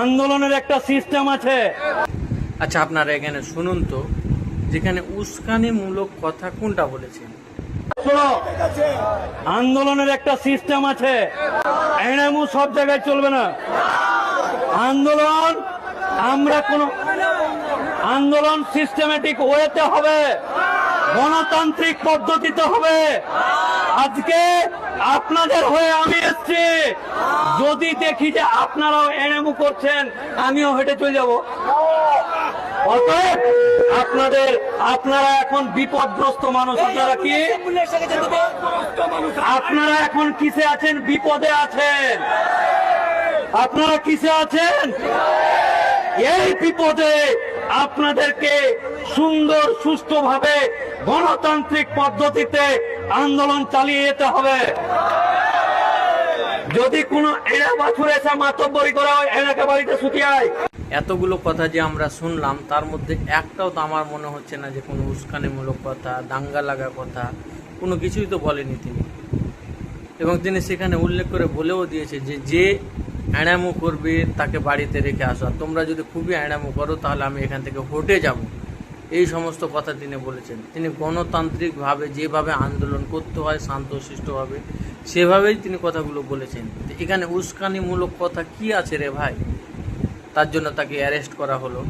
আন্দোলনের একটা সিস্টেম আছে। আচ্ছা, আপনারা এখানে শুনুন তো, যেখানে উস্কানিমূলক কথা কোনটা বলেছেন? আন্দোলনের একটা সিস্টেম আছে, এনামু সব জায়গায় চলবে না। আন্দোলন সিস্টেমেটিক ওয়েতে হবে, গণতান্ত্রিক পদ্ধতিতে হবে। আজকে আপনাদের হয়ে আমি এসছি, যদি দেখি যে আপনারাও এনামু করছেন, আমিও হেঁটে চলে যাব। অতএব আপনারা এখন বিপদগ্রস্ত মানুষ। আপনারা এখন কিসে আছেন? বিপদে আছেন। আপনারা কিসে আছেন? এই বিপদে আপনাদেরকে সুন্দর সুষ্ঠুভাবে গণতান্ত্রিক পদ্ধতিতে আন্দোলন চালিয়ে যেতে হবে। যদি কোনো এরা বাছুর এসে মাতব্বরি করা হয়, এনাকে বাড়িতে ছুটিয়ায়। এতগুলো কথা যে আমরা শুনলাম, তার মধ্যে একটাও তো আমার মনে হচ্ছে না যে কোনো উস্কানিমূলক কথা, দাঙ্গা লাগা কথা, কোনো কিছুই তো বলেনি তিনি। এবং তিনি সেখানে উল্লেখ করে বলেও দিয়েছে যে অ্যাড়ামো করবে তাকে বাড়িতে রেখে আসা, তোমরা যদি খুবই অ্যাড়ামো করো তাহলে আমি এখান থেকে হটে যাব। এই সমস্ত কথা তিনি বলেছেন। তিনি গণতান্ত্রিকভাবে যেভাবে আন্দোলন করতে হয় শান্তশিষ্টভাবে, সেভাবেই তিনি কথাগুলো বলেছেন। এখানে উস্কানিমূলক কথা কি আছে রে ভাই? তার জন্য তাকে অ্যারেস্ট করা হলো।